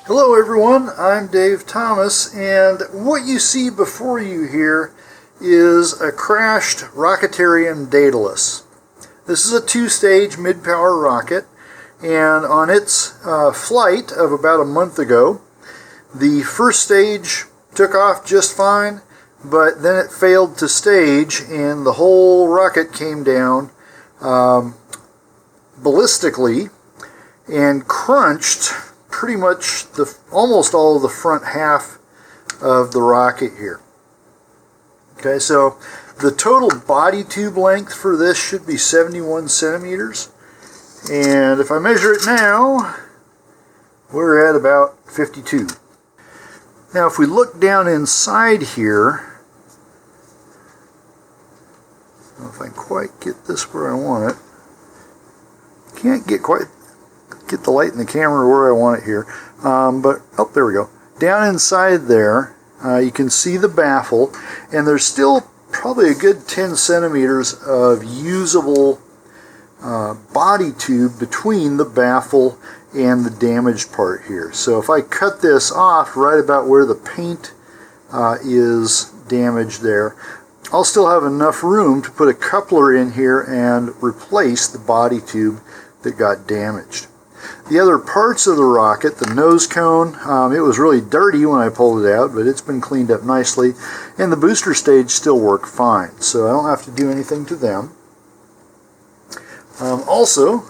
Hello everyone, I'm Dave Thomas, and what you see before you here is a crashed Rocketarium Daedalus. This is a two-stage mid-power rocket, and on its flight of about a month ago, the first stage took off just fine, but then it failed to stage and the whole rocket came down ballistically and crunched pretty much almost all of the front half of the rocket here. Okay, so the total body tube length for this should be 71 centimeters, and if I measure it now, we're at about 52. Now if we look down inside here, I don't know if I can quite get this where I want it. Can't get the light in the camera where I want it here, but oh, there we go. Down inside there, you can see the baffle, and there's still probably a good 10 centimeters of usable body tube between the baffle and the damaged part here. So if I cut this off right about where the paint is damaged there, I'll still have enough room to put a coupler in here and replace the body tube that got damaged. The other parts of the rocket, the nose cone, it was really dirty when I pulled it out, but it's been cleaned up nicely, and the booster stage still work fine, so I don't have to do anything to them. Also,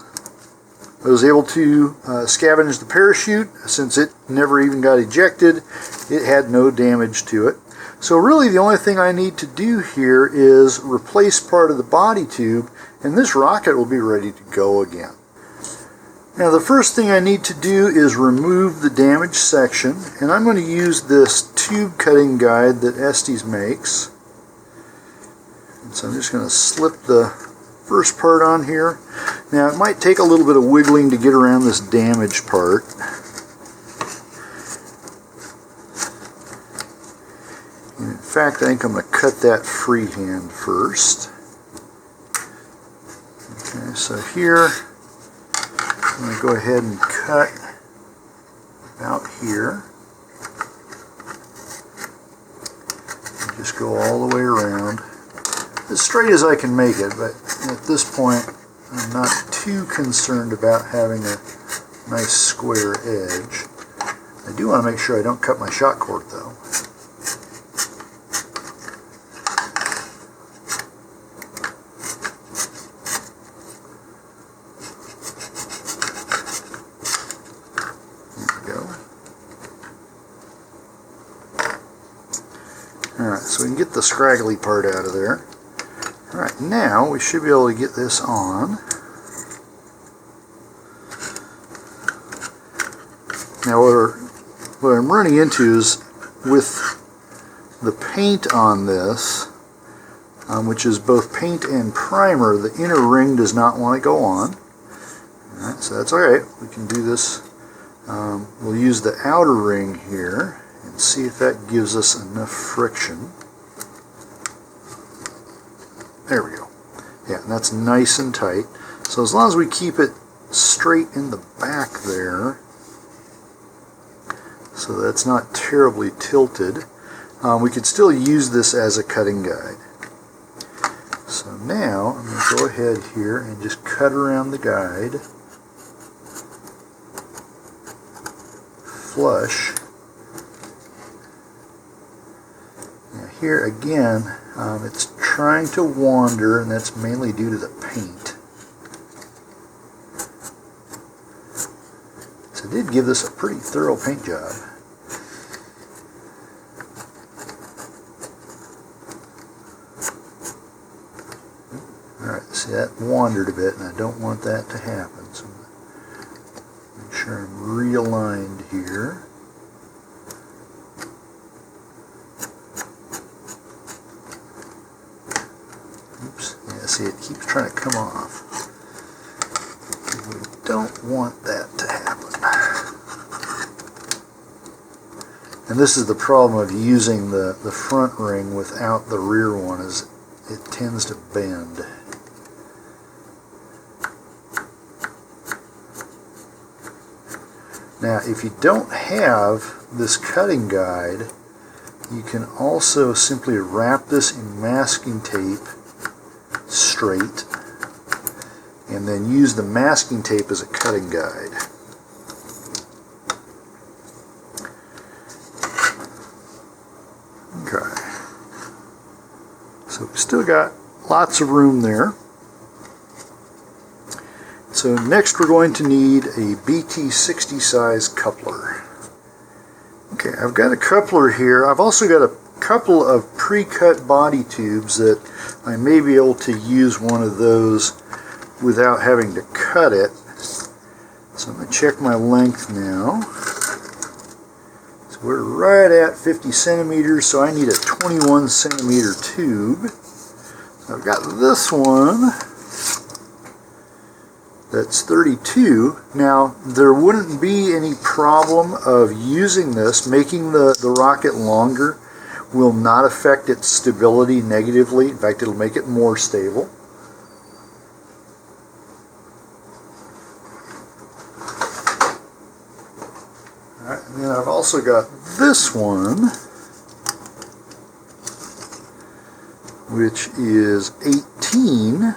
I was able to scavenge the parachute. Since it never even got ejected, it had no damage to it. So really the only thing I need to do here is replace part of the body tube, and this rocket will be ready to go again. Now the first thing I need to do is remove the damaged section, and I'm going to use this tube cutting guide that Estes makes. And so I'm just going to slip the first part on here. Now it might take a little bit of wiggling to get around this damaged part. And in fact, I think I'm going to cut that freehand first. Okay, so here I'm going to go ahead and cut about here. And just go all the way around. As straight as I can make it, but at this point I'm not too concerned about having a nice square edge. I do want to make sure I don't cut my shot cord though. Alright, so we can get the scraggly part out of there. Alright, now we should be able to get this on. Now what I'm running into is with the paint on this, which is both paint and primer, the inner ring does not want to go on. Alright, so that's alright. We can do this. We'll use the outer ring here and see if that gives us enough friction. There we go. Yeah, and that's nice and tight. So as long as we keep it straight in the back there, so that's not terribly tilted, we could still use this as a cutting guide. So now I'm going to go ahead here and just cut around the guide flush. Now here again, it's trying to wander, and that's mainly due to the paint. So I did give this a pretty thorough paint job. Alright, see that wandered a bit, and I don't want that to happen. So make sure I'm realigned here. Oops, yeah, see it keeps trying to come off. We don't want that to happen. And this is the problem of using the front ring without the rear one, is it tends to bend. Now, if you don't have this cutting guide, you can also simply wrap this in masking tape straight and then use the masking tape as a cutting guide. Okay. So we still got lots of room there. So next we're going to need a BT60 size coupler. Okay, I've got a coupler here. I've also got a couple of pre-cut body tubes that I may be able to use one of those without having to cut it. So I'm going to check my length now. So we're right at 50 centimeters, so I need a 21 centimeter tube. So I've got this one. That's 32. Now, there wouldn't be any problem of using this. Making the rocket longer will not affect its stability negatively. In fact, it'll make it more stable. All right, and then I've also got this one, which is 18.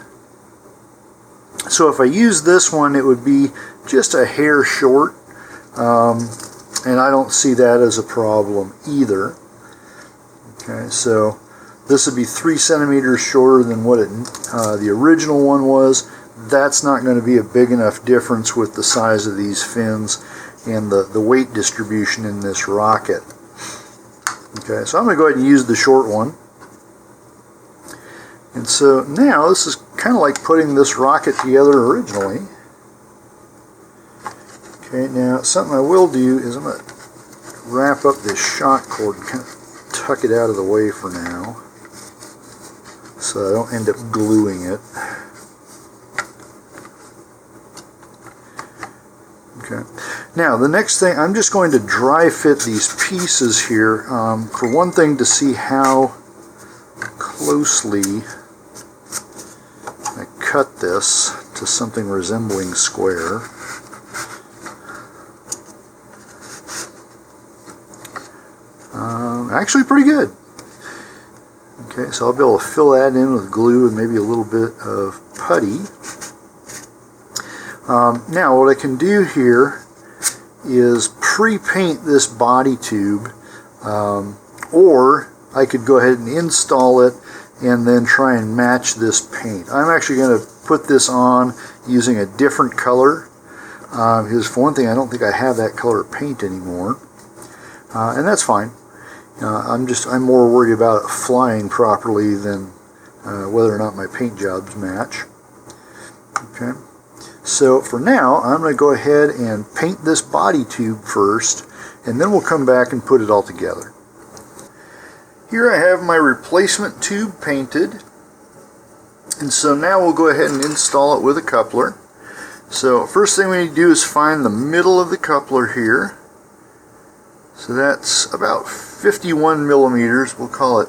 So if I use this one, it would be just a hair short, and I don't see that as a problem either. Okay, so this would be 3 centimeters shorter than what the original one was. That's not going to be a big enough difference with the size of these fins and the weight distribution in this rocket. Okay, so I'm going to go ahead and use the short one. And so now this is kind of like putting this rocket together originally. Okay, now something I will do is I'm going to wrap up this shock cord and kind of tuck it out of the way for now so I don't end up gluing it. Okay. Now the next thing, I'm just going to dry fit these pieces here, for one thing to see how closely I cut this to something resembling square. Actually pretty good. Okay, so I'll be able to fill that in with glue and maybe a little bit of putty. Now what I can do here is pre-paint this body tube, or I could go ahead and install it and then try and match this paint. I'm actually going to put this on using a different color, because for one thing I don't think I have that color paint anymore, and that's fine. I'm more worried about it flying properly than whether or not my paint jobs match. Okay, so for now I'm going to go ahead and paint this body tube first, and then we'll come back and put it all together. Here I have my replacement tube painted, and so now we'll go ahead and install it with a coupler. So first thing we need to do is find the middle of the coupler here. So that's about 51 millimeters. We'll call it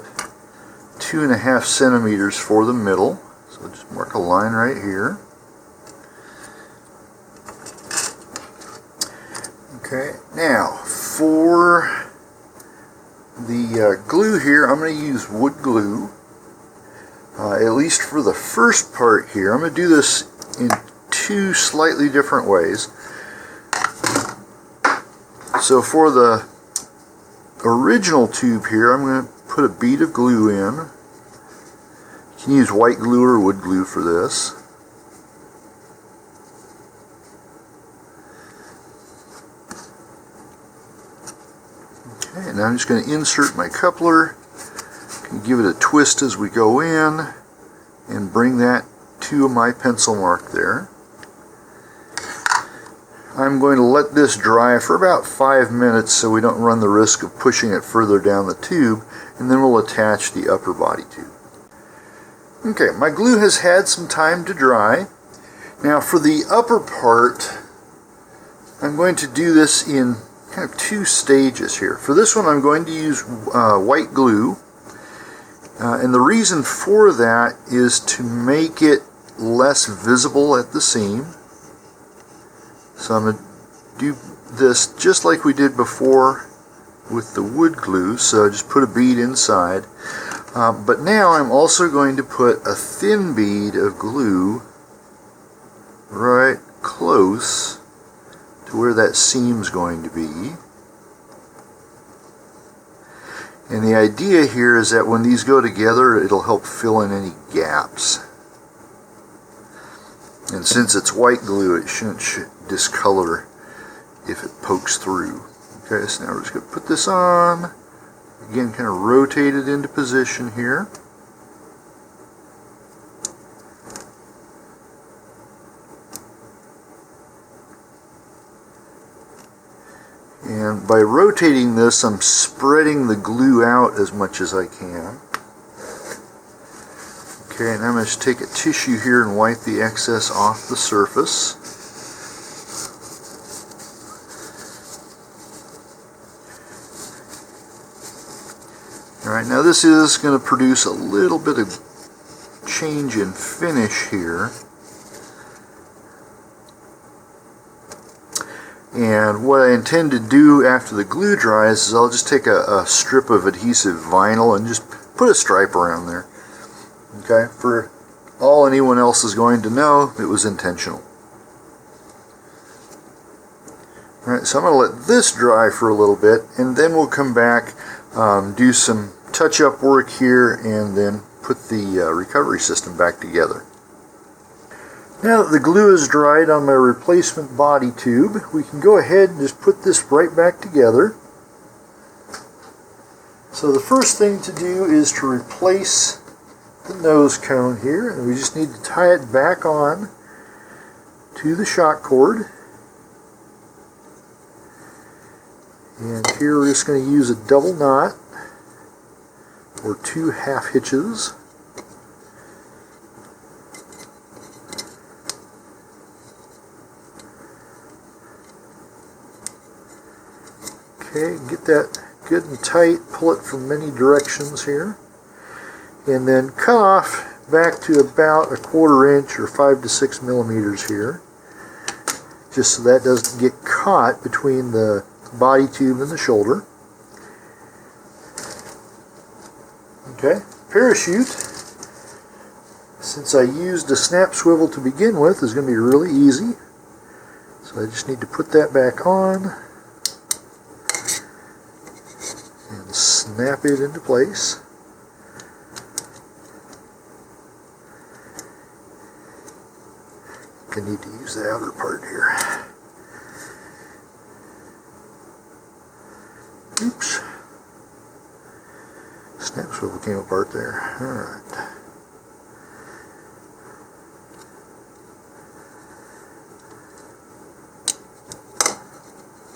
2.5 centimeters for the middle. So just mark a line right here. Okay, now for the glue here, I'm going to use wood glue, at least for the first part here. I'm going to do this in 2 slightly different ways. So for the original tube here, I'm going to put a bead of glue in. You can use white glue or wood glue for this. Okay, and I'm just going to insert my coupler, give it a twist as we go in, and bring that to my pencil mark there. I'm going to let this dry for about 5 minutes so we don't run the risk of pushing it further down the tube, and then we'll attach the upper body tube. Okay, my glue has had some time to dry. Now for the upper part, I'm going to do this in kind of 2 stages here. For this one I'm going to use white glue, and the reason for that is to make it less visible at the seam. So I'm going to do this just like we did before with the wood glue, so just put a bead inside. But now I'm also going to put a thin bead of glue right close to where that seam's going to be. And the idea here is that when these go together, it'll help fill in any gaps. And since it's white glue, it shouldn't discolor if it pokes through. Okay, so now we're just going to put this on. Again, kind of rotate it into position here. And by rotating this, I'm spreading the glue out as much as I can. Okay, and I'm going to take a tissue here and wipe the excess off the surface. Alright, now this is going to produce a little bit of change in finish here. And what I intend to do after the glue dries is I'll just take a strip of adhesive vinyl and just put a stripe around there. Okay, for all anyone else is going to know, it was intentional. Alright, so I'm going to let this dry for a little bit, and then we'll come back, do some touch-up work here, and then put the recovery system back together. Now that the glue is dried on my replacement body tube, we can go ahead and just put this right back together. So the first thing to do is to replace the nose cone here, and we just need to tie it back on to the shock cord. And here we're just going to use a double knot or 2 half hitches. Okay, get that good and tight, pull it from many directions here, and then cut off back to about 1/4 inch or 5 to 6 millimeters here, just so that doesn't get caught between the body tube and the shoulder. Okay, parachute, since I used a snap swivel to begin with, is going to be really easy. So I just need to put that back on and snap it into place. I need to use the outer part here. Oops. Snap swivel came apart there. Alright.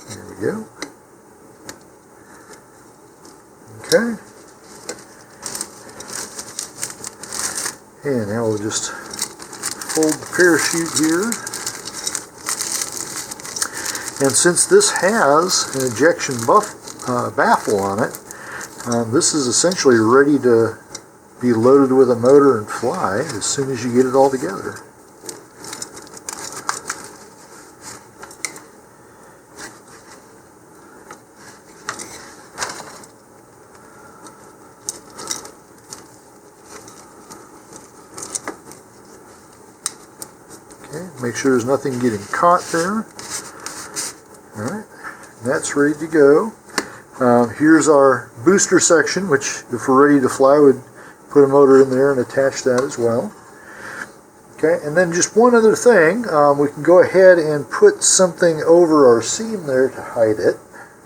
There we go. Okay. And now we'll just fold the parachute here. And since this has an ejection baffle on it, this is essentially ready to be loaded with a motor and fly as soon as you get it all together. Okay, make sure there's nothing getting caught there. Alright, that's ready to go. Here's our booster section, which if we're ready to fly, we'd put a motor in there and attach that as well. Okay, and then just one other thing, we can go ahead and put something over our seam there to hide it.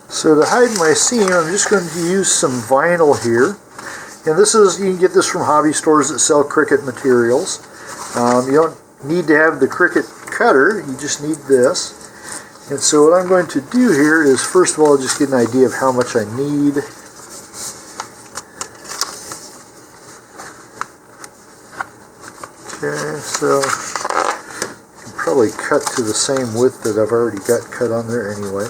So to hide my seam, I'm just going to use some vinyl here. And this is, you can get this from hobby stores that sell Cricut materials. You don't need to have the Cricut cutter, you just need this. And so what I'm going to do here is, first of all, just get an idea of how much I need. Okay, so you can probably cut to the same width that I've already got cut on there anyway.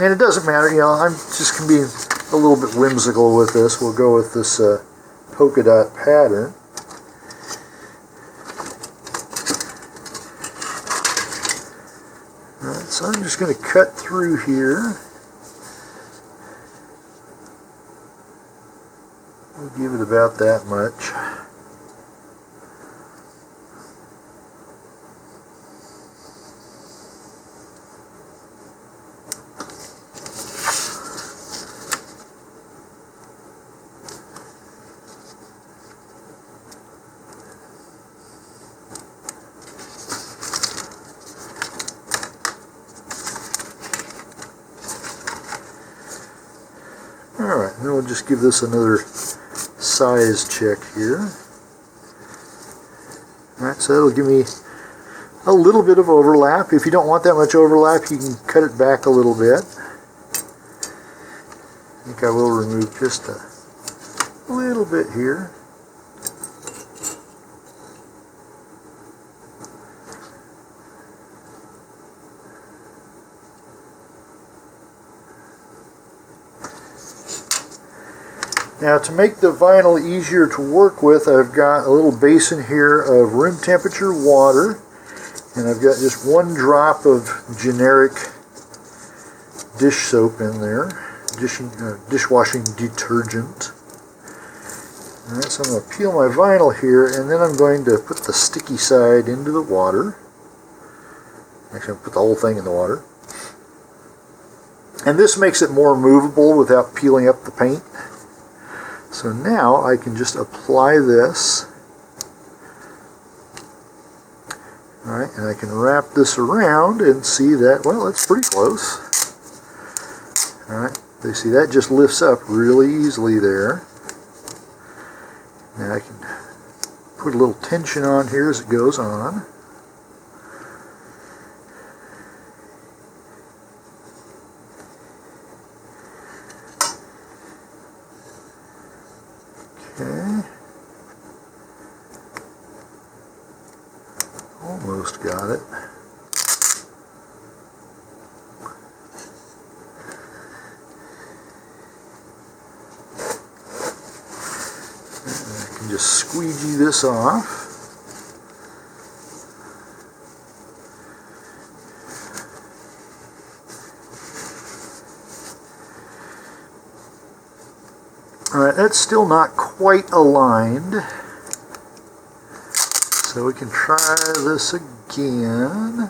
And it doesn't matter, you know, I'm just going to be a little bit whimsical with this. We'll go with this polka dot pattern. So I'm just going to cut through here. We'll give it about that much. Alright, then we'll just give this another size check here. Alright, so that'll give me a little bit of overlap. If you don't want that much overlap, you can cut it back a little bit. I think I will remove just a little bit here. Now, to make the vinyl easier to work with, I've got a little basin here of room temperature water, and I've got just one drop of generic dish soap in there, dishwashing detergent. Alright, so I'm going to peel my vinyl here, and then I'm going to put the sticky side into the water. Actually, I'm going to put the whole thing in the water. And this makes it more movable without peeling up the paint. So now I can just apply this. Alright, and I can wrap this around and see that, well, it's pretty close. Alright, you see that just lifts up really easily there. Now I can put a little tension on here as it goes on. Okay. Almost got it. I can just squeegee this off. Alright, that's still not quite aligned, so we can try this again.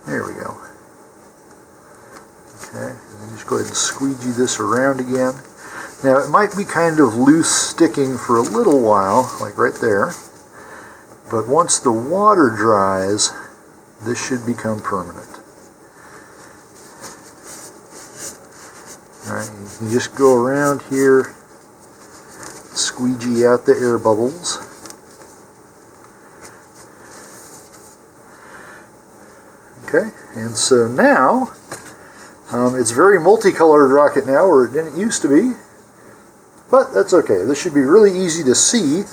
There we go. Okay, and then just go ahead and squeegee this around again. Now it might be kind of loose sticking for a little while, like right there. But once the water dries, this should become permanent. Alright, you just go around here, squeegee out the air bubbles. Okay, and so now, it's very multicolored rocket now, where it didn't used to be. But that's okay. This should be really easy to see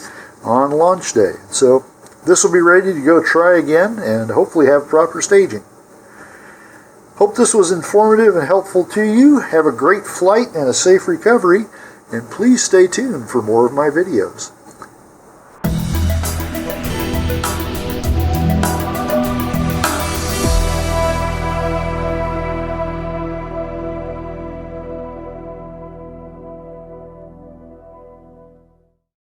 on launch day. So this will be ready to go try again and hopefully have proper staging. Hope this was informative and helpful to you. Have a great flight and a safe recovery, and please stay tuned for more of my videos.